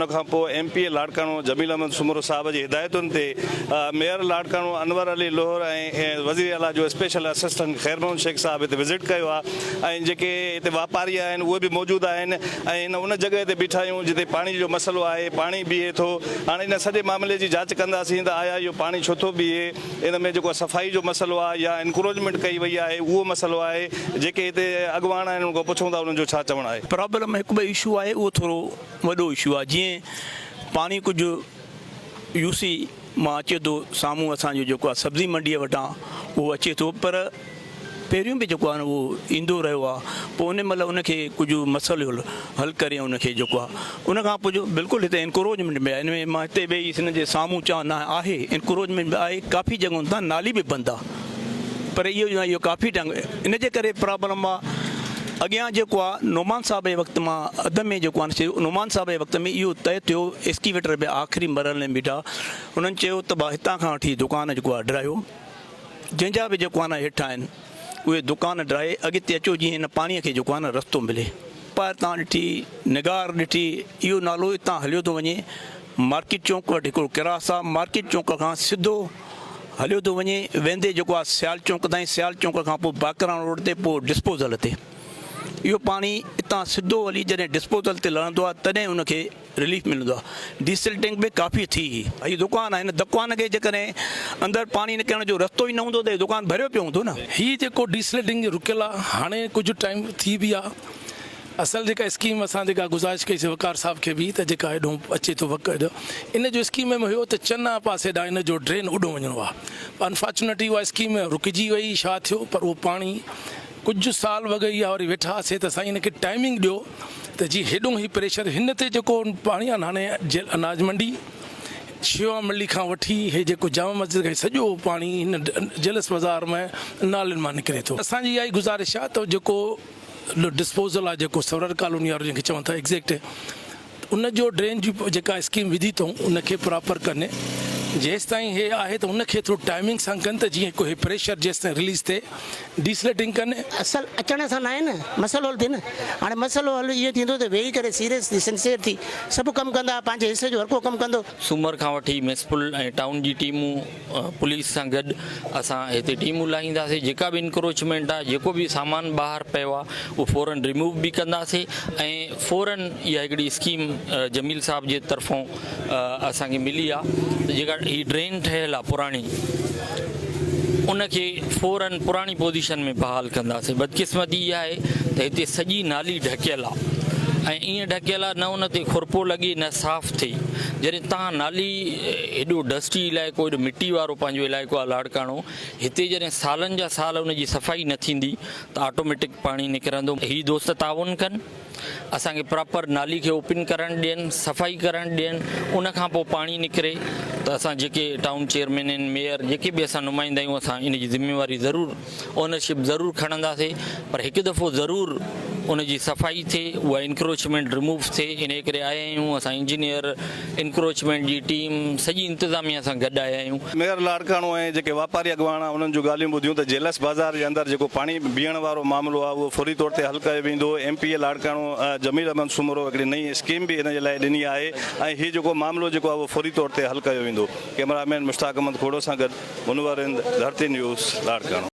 खां पोइ MP लाड़काणो जमील अहमद सुमरो साहब जी हिदायतुनि ते मेयर लाड़काणो अनवर अली लोहर ऐं वज़ीर आला जो स्पेशल असिस्टेंट ख़ैर मोहम्मद शेख साहब हिते विज़िट कयो आहे ऐं जेके हिते वापारी आहिनि उहे बि मौजूदु आहिनि ऐं उन जॻह ते बीठा आहियूं जिते पाणी जो मसइलो आहे, पाणी बीहे थो। हाणे इन सॼे मामले जी जांच कंदासीं त आया इहो पाणी छो थो बीहे, इन में जेको सफ़ाई जो मसइलो आहे या इनक्रोचमेंट कई वई आहे उहो मसइलो आहे। जेके हिते अॻुवान आहिनि उनको पुछूं था उन्हनि जो छा चवणु आहे। प्रॉब्लम हिकु ॿ इशू आहे, उहो थोरो वॾो इशू आहे। जीअं पाणी कुझु UC मां अचे थो साम्हूं असांजो जेको आहे सब्ज़ी मंडीअ वटां उहो अचे थो, पर पहिरियों बि जेको आहे उहो ईंदो रहियो आहे। पोइ उन महिल उनखे कुझु मसइलो हल करे उनखे जेको आहे उन खां पोइ बिल्कुलु हिते इनक्रोचमेंट में आहे। इन में मां हिते वेही हिन जे साम्हूं चवां न आहे इनक्रोचमेंट में आहे, काफ़ी जॻहियुनि तां नाली बि बंदि आहे, पर इहो काफ़ी टाइम इन जे करे प्रॉब्लम आहे। अॻियां जेको आहे नोमान साहब जे वक़्तु मां अध में जेको आहे नोमान साहब जे वक़्त में इहो तय थियो, एस्टीवेटर बि आख़िरी मरहले में बीठा, उन्हनि चयो त भाउ हितां खां वठी दुकान जेको आहे ड्रायो, जंहिंजा बि जेको आहे न हेठि आहिनि उहे दुकान ड्राए अॻिते अचो जीअं हिन पाणीअ खे जेको आहे न रस्तो मिले। पर तव्हां ॾिठी निगार ॾिठी, इहो नालो हितां हलियो थो वञे मार्केट चौक वटि, हिकिड़ो किरास आहे, मार्केट चौक खां सिधो हलियो थो वञे वेंदे जेको आहे सियाल चौक ताईं, सियाल चौक खां पोइ बाकरान रोड ते, पोइ डिस्पोज़ल ते। इहो पाणी हितां सिधो हली जॾहिं डिस्पोज़ल ते लहंदो आहे तॾहिं उनखे रिलीफ मिलंदो आहे। डीसल्टिंग बि काफ़ी थी। हीअ दुकान आहे, हिन दुकान खे जेकॾहिं अंदरि पाणी निकिरण जो रस्तो ई न हूंदो त दुकान भरियो पियो हूंदो न। हीअ जेको डीसल्टिंग रुकियल आहे हाणे कुझु टाइम थी बि आहे। असल जेका स्कीम असां जेका गुज़ारिश कई वकार साहब खे बि त जेका हेॾो अचे थो वक़्तु इन जो स्कीम में हुयो त चन्ना पासे ॾांहुं इन जो ड्रेन उॾो वञिणो आहे। अनफॉर्चुनेटली उहा स्कीम रुकिजी वई, छा थियो, पर उहो पाणी कुझु साल वॻई आहे। वरी वेठा हुआसीं त साईं हिनखे टाइमिंग ॾियो त जी हेॾो ई प्रेशर हिन ते जेको पाणी आहे हाणे अनाज मंडी शिवा मिली खां वठी हे जेको जामा मस्जिद खे सॼो पाणी हिन जलस बाज़ार में नालनि मां निकिरे थो। असांजी इहा ई गुज़ारिश आहे त जेको डिस्पोज़ल आहे, जेको सरर कॉलोनी वारो जंहिंखे चवनि था एग्ज़ैक्ट, उनजो ड्रेन जी जेका स्कीम विधी अथऊं उनखे प्रॉपर कनि। जेसि ताईं हे आहे त उनखे थोरो टाइमिंग सां कनि त जीअं कोई प्रेशर जेसि ताईं रिलीज़ थिए डीसलेटिंग कनि। असल अचण सां न आहे न मसइलो हल थिए न। हाणे मसइलो हल इहो थींदो त वेही करे सीरियस थी सिंसियर थी सभु कमु कंदा, पंहिंजे हिसे जो हर को कमु कंदो। सूमर खां वठी म्युनिसिपल ऐं टाउन जी टीमूं पुलिस सां गॾु असां हिते टीमूं लाहींदासीं। जेका बि इंक्रोचमेंट आहे, जेको बि सामान ॿाहिरि पियो आहे उहो फ़ौरन रिमूव बि कंदासीं ऐं फ़ौरन इहा हिकिड़ी स्कीम जमील साहब जे तरफ़ां असांखे मिली आहे। जेका ही ड्रेन ठहियल आहे पुराणी, उनखे फ़ौरन पुराणी पोज़ीशन में बहाल कंदासीं। बदकिस्मती इहा आहे त हिते सॼी नाली ढकियल आहे ऐं ईअं ढकियल आहे, न उन ते खुरपो लॻे न साफ़ु थिए। जॾहिं तव्हां नाली हेॾो डस्टी इलाइक़ो, हेॾो मिटी वारो पंहिंजो इलाइक़ो आहे लाड़काणो, हिते जॾहिं सालनि जा साल उनजी सफ़ाई न थींदी त ऑटोमेटिक पाणी निकिरंदो। ही दोस्त ताउन कनि, असांखे प्रॉपर नाली खे ओपन करणु ॾियनि, सफ़ाई करणु ॾियनि, उनखां पोइ पाणी निकिरे त असां जेके टाउन चेयरमैन आहिनि, मेयर जेके बि असां नुमाइंदा आहियूं, असां इन जी ज़िम्मेवारी ज़रूरु ओनरशिप ज़रूरु खणंदासीं। पर हिकु दफ़ो ज़रूरु उनजी सफ़ाई थिए, उहा इंक्रोचमेंट रिमूव थिए। इन करे आया आहियूं असां इंजीनियर, इंक्रोचमेंट जी टीम, सॼी इंतिज़ामिया सां गॾु आया आहियूं। मेयर लाड़काणो ऐं जेके वापारी अॻुवान आहे उन्हनि जूं ॻाल्हियूं ॿुधियूं त जेलस बाज़ार जे अंदरि जेको पाणी बीहण वारो मामिलो आहे उहो फौरी तौर ते हल कयो वेंदो। MP लाड़काणो जमील अहमद सुमरो हिकिड़ी नई स्कीम बि इन जे लाइ ॾिनी आहे ऐं हीउ जेको मामिलो जेको आहे उहो फौरी तौर ते हल कयो वेंदो। कैमरामैन मुश्ताक अहमद खोड़ो सां गॾु मुनवर हिंद, धरती न्यूज़, लाड़काणो।